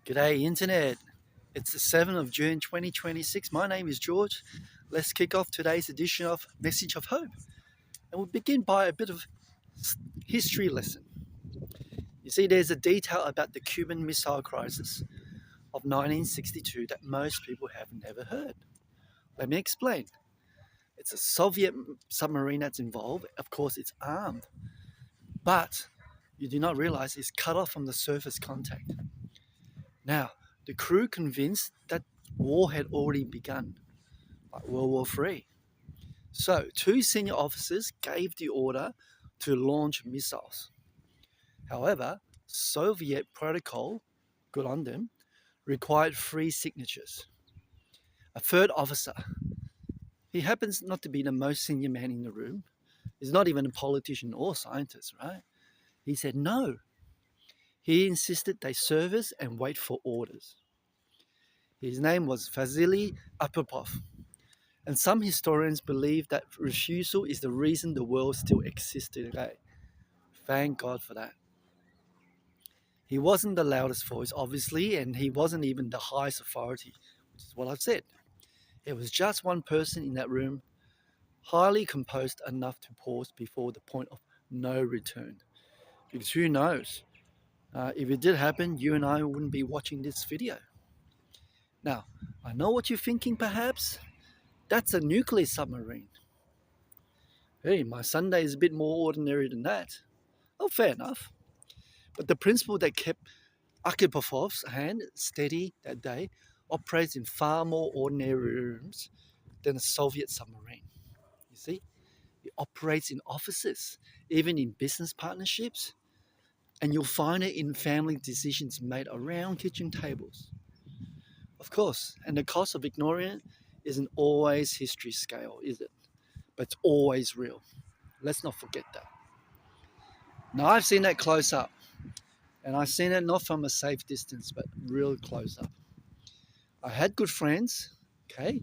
G'day Internet. It's the 7th of June 2026. My name is George. Let's kick off today's edition of Message of Hope. And we'll begin by a bit of history lesson. You see, there's a detail about the Cuban Missile Crisis of 1962 that most people have never heard. Let me explain. It's a Soviet submarine that's involved. Of course, it's armed. But you do not realize it's cut off from the surface contact. Now, the crew convinced that war had already begun, like World War III. So, two senior officers gave the order to launch missiles. However, Soviet protocol, good on them, required 3 signatures. A third officer, he happens not to be the most senior man in the room. He's not even a politician or scientist, right? He said no. He insisted they service and wait for orders. His name was Vasili Arkhipov, and some historians believe that refusal is the reason the world still exists today. Thank God for that. He wasn't the loudest voice, obviously, and he wasn't even the highest authority, which is what I've said. It was just one person in that room, highly composed enough to pause before the point of no return. Because who knows? If it did happen, you and I wouldn't be watching this video. Now, I know what you're thinking perhaps. That's a nuclear submarine. Hey, my Sunday is a bit more ordinary than that. Oh, fair enough. But the principle that kept Arkhipov hand steady that day operates in far more ordinary rooms than a Soviet submarine. You see, it operates in offices, even in business partnerships, and you'll find it in family decisions made around kitchen tables. Of course, and the cost of ignoring it isn't always history scale, is it? But it's always real. Let's not forget that. Now, I've seen that close up, and I've seen it not from a safe distance, but real close up. I had good friends, okay,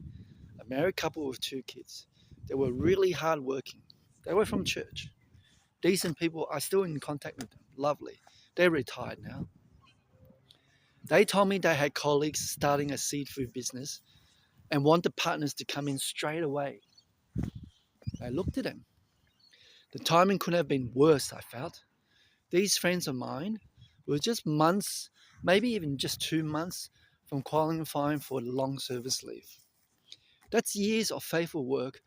a married couple with 2 kids. They were really hardworking. They were from church. Decent people. I'm still in contact with them. Lovely. They're retired now. They told me they had colleagues starting a seafood business and wanted partners to come in straight away. I looked at them. The timing couldn't have been worse, I felt. These friends of mine were just months, maybe even just 2 months from qualifying for the long service leave. That's years of faithful work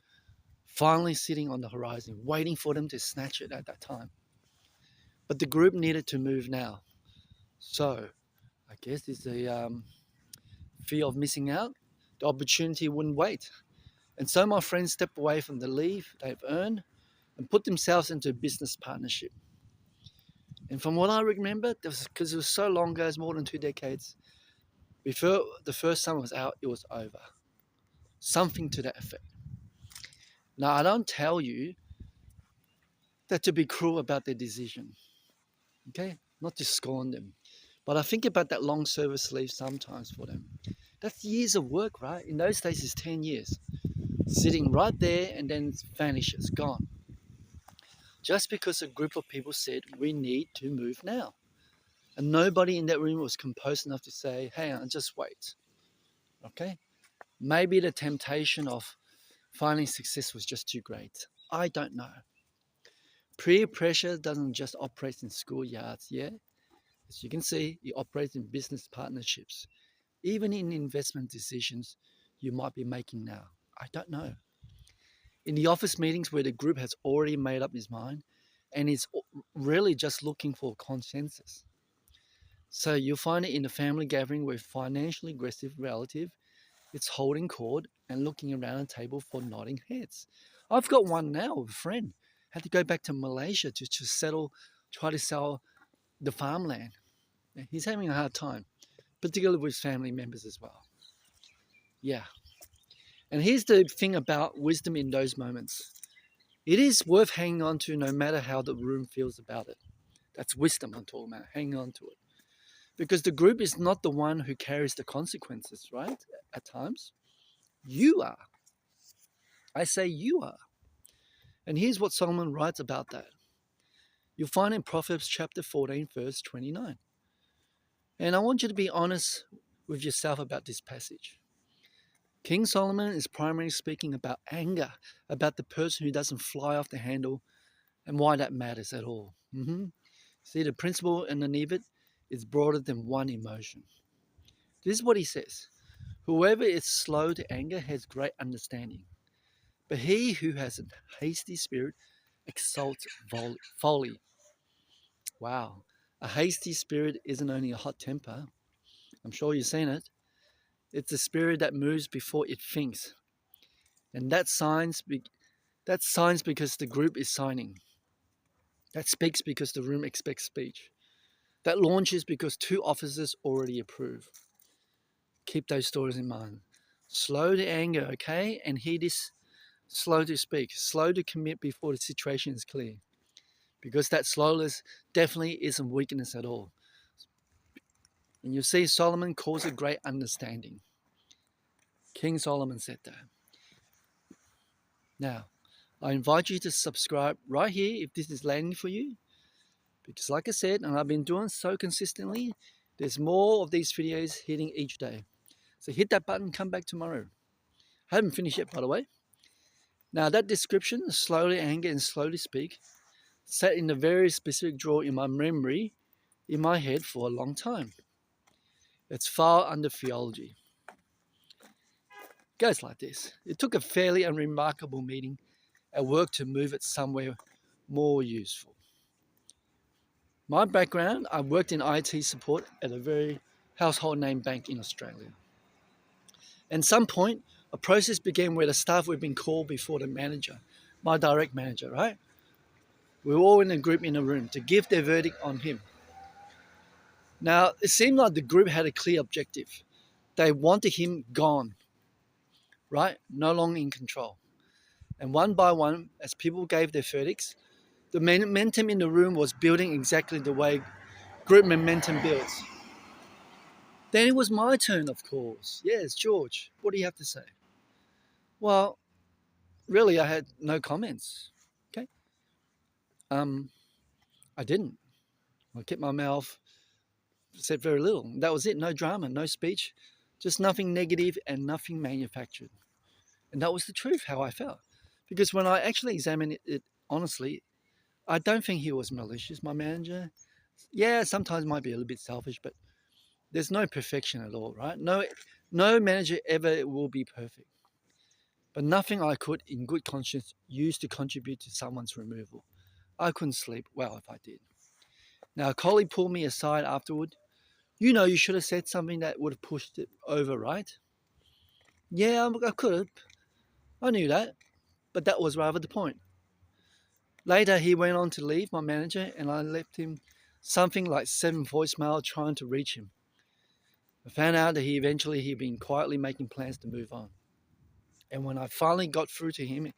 finally sitting on the horizon, waiting for them to snatch it at that time. But the group needed to move now. So, I guess it's a fear of missing out. The opportunity wouldn't wait. And so my friends stepped away from the leave they've earned and put themselves into a business partnership. And from what I remember, because it was so long ago, it's more than 2 decades, before the first summer was out, it was over. Something to that effect. Now, I don't tell you that to be cruel about their decision, okay? Not to scorn them. But I think about that long service leave sometimes for them. That's years of work, right? In those days, it's 10 years. Sitting right there and then it vanishes, gone. Just because a group of people said, we need to move now. And nobody in that room was composed enough to say, hey, just wait, okay? Maybe the temptation of finding success was just too great. I don't know. Peer pressure doesn't just operate in schoolyards, yeah? As you can see, it operates in business partnerships, even in investment decisions you might be making now. I don't know. In the office meetings where the group has already made up its mind and is really just looking for consensus. So you'll find it in a family gathering where financially aggressive relative it's holding court and looking around a table for nodding heads. I've got one now, a friend. Had to go back to Malaysia to try to sell the farmland. He's having a hard time, particularly with family members as well. Yeah. And here's the thing about wisdom in those moments. It is worth hanging on to no matter how the room feels about it. That's wisdom I'm talking about, hanging on to it. Because the group is not the one who carries the consequences, right? At times. You are. I say you are. And here's what Solomon writes about that. You'll find in Proverbs chapter 14, verse 29. And I want you to be honest with yourself about this passage. King Solomon is primarily speaking about anger, about the person who doesn't fly off the handle, and why that matters at all. See, the principle underneath it is broader than one emotion. This is what he says: whoever is slow to anger has great understanding, but he who has a hasty spirit exalts folly. Wow. A hasty spirit isn't only a hot temper. I'm sure you've seen it. It's a spirit that moves before it thinks. And that's signs because the group is signing. That speaks because the room expects speech. That launches because two officers already approve. Keep those stories in mind. Slow to anger, okay? And hear this: slow to speak, slow to commit before the situation is clear. Because that slowness definitely isn't weakness at all. And you see, Solomon calls it great understanding. King Solomon said that. Now, I invite you to subscribe right here if this is landing for you. Because like I said, and I've been doing so consistently, there's more of these videos hitting each day. So hit that button, come back tomorrow. I haven't finished yet, by the way. Now that description, slowly anger and slowly speak, sat in a very specific drawer in my memory, in my head for a long time. It's far under theology. It goes like this. It took a fairly unremarkable meeting at work to move it somewhere more useful. My background, I worked in IT support at a very household name bank in Australia. And at some point, a process began where the staff were being called before the manager, my direct manager, right? We were all in a group in a room to give their verdict on him. Now, it seemed like the group had a clear objective. They wanted him gone, right? No longer in control. And one by one, as people gave their verdicts, the momentum in the room was building exactly the way group momentum builds. Then it was my turn, of course. Yes, George, what do you have to say? Well, really, I had no comments. Okay. I didn't. I kept my mouth, said very little. That was it. No drama, no speech, just nothing negative and nothing manufactured. And that was the truth, how I felt. Because when I actually examined it honestly, I don't think he was malicious, my manager. Yeah, sometimes might be a little bit selfish, but there's no perfection at all, right? No manager ever will be perfect. But nothing I could, in good conscience, use to contribute to someone's removal. I couldn't sleep well if I did. Now, a colleague pulled me aside afterward. You know, you should have said something that would have pushed it over, right? Yeah, I could have. I knew that. But that was rather the point. Later, he went on to leave, my manager, and I left him something like 7 voicemails trying to reach him. I found out that he'd been quietly making plans to move on. And when I finally got through to him,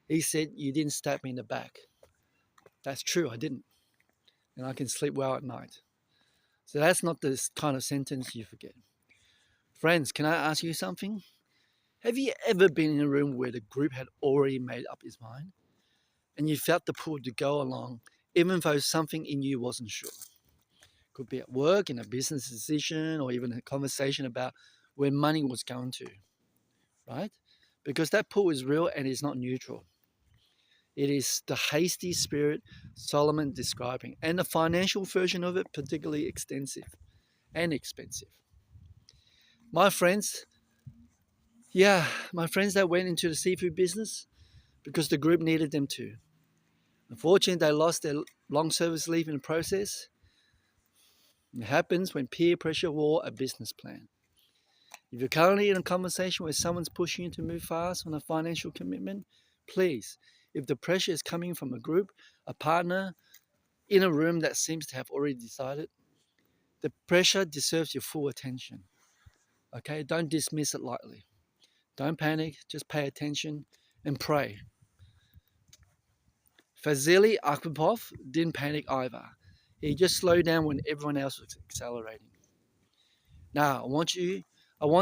he said, "You didn't stab me in the back." That's true, I didn't. And I can sleep well at night. So that's not the kind of sentence you forget. Friends, can I ask you something? Have you ever been in a room where the group had already made up its mind and you felt the pull to go along even though something in you wasn't sure? Could be at work, in a business decision, or even a conversation about where money was going to, right? Because that pull is real and is not neutral. It is the hasty spirit Solomon describing, and the financial version of it particularly extensive and expensive. My friends that went into the seafood business because the group needed them to. Unfortunately, they lost their long service leave in the process. It happens when peer pressure wore a business plan. If you're currently in a conversation where someone's pushing you to move fast on a financial commitment, please, if the pressure is coming from a group, a partner, in a room that seems to have already decided, the pressure deserves your full attention. Okay, don't dismiss it lightly. Don't panic, just pay attention and pray. Vasili Arkhipov didn't panic either. He just slowed down when everyone else was accelerating. Now, I want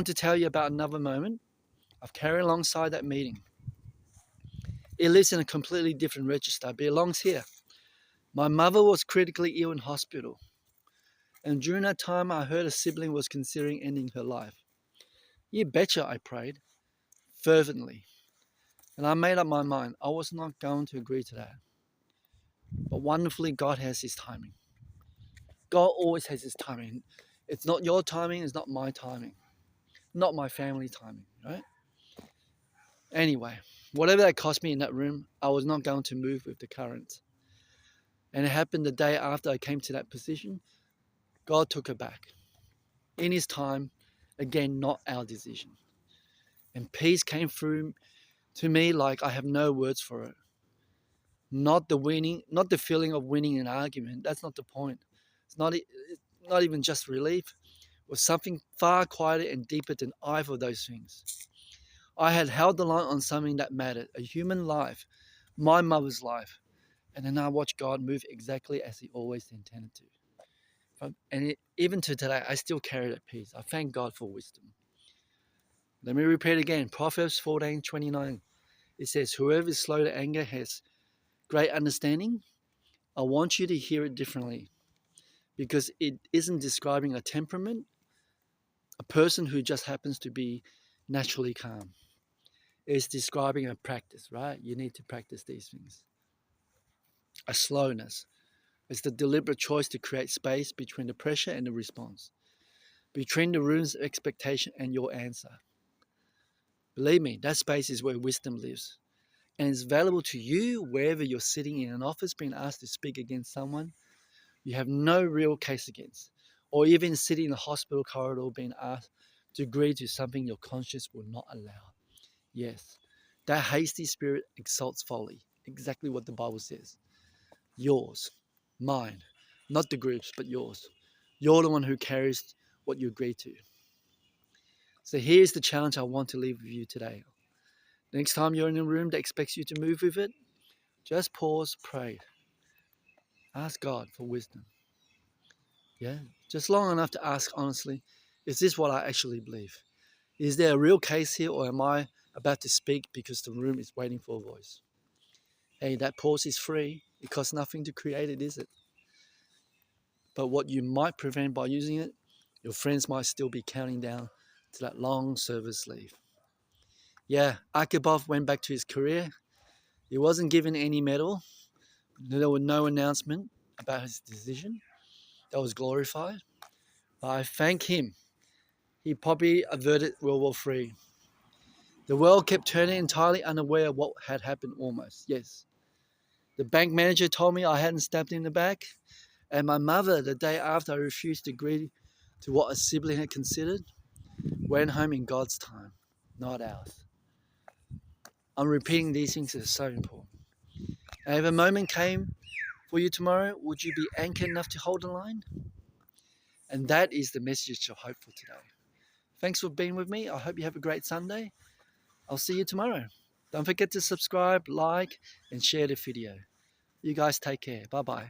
to tell you about another moment I've carried alongside that meeting. It lives in a completely different register, but it belongs here. My mother was critically ill in hospital. And during that time, I heard a sibling was considering ending her life. You betcha I prayed fervently. And I made up my mind I was not going to agree to that. But wonderfully, God has His timing. God always has His timing. It's not your timing, it's not my timing, not my family timing, right? Anyway, whatever that cost me in that room, I was not going to move with the current. And it happened the day after I came to that position. God took her back. In His time, again, not our decision. And peace came through to me like I have no words for it. Not the winning, not the feeling of winning an argument. That's not the point. It's not even just relief. It was something far quieter and deeper than either of those things. I had held the line on something that mattered, a human life, my mother's life. And then I watched God move exactly as He always intended to. Even to today, I still carry that peace. I thank God for wisdom. Let me repeat again. Proverbs 14:29. It says, whoever is slow to anger has great understanding. I want you to hear it differently because it isn't describing a temperament, a person who just happens to be naturally calm. It's describing a practice, right? You need to practice these things. A slowness. It's the deliberate choice to create space between the pressure and the response, between the room's expectation and your answer. Believe me, that space is where wisdom lives. And it's valuable to you wherever you're sitting in an office being asked to speak against someone you have no real case against, or even sitting in a hospital corridor being asked to agree to something your conscience will not allow. Yes, that hasty spirit exalts folly, exactly what the Bible says. Yours, mine, not the group's, but yours. You're the one who carries what you agree to. So here's the challenge I want to leave with you today. Next time you're in a room that expects you to move with it, just pause, pray. Ask God for wisdom. Yeah, just long enough to ask honestly, is this what I actually believe? Is there a real case here, or am I about to speak because the room is waiting for a voice? Hey, that pause is free. It costs nothing to create it, is it? But what you might prevent by using it, your friends might still be counting down to that long service leave. Yeah, Arkhipov went back to his career. He wasn't given any medal. There was no announcement about his decision. That was glorified. But I thank him. He probably averted World War III. The world kept turning entirely unaware of what had happened almost. Yes. The bank manager told me I hadn't stabbed in the back. And my mother, the day after I refused to agree to what a sibling had considered, went home in God's time, not ours. I'm repeating these things are so important. And if a moment came for you tomorrow, would you be anchored enough to hold the line? And that is the message of hope for today. Thanks for being with me. I hope you have a great Sunday. I'll see you tomorrow. Don't forget to subscribe, like, and share the video. You guys take care. Bye-bye.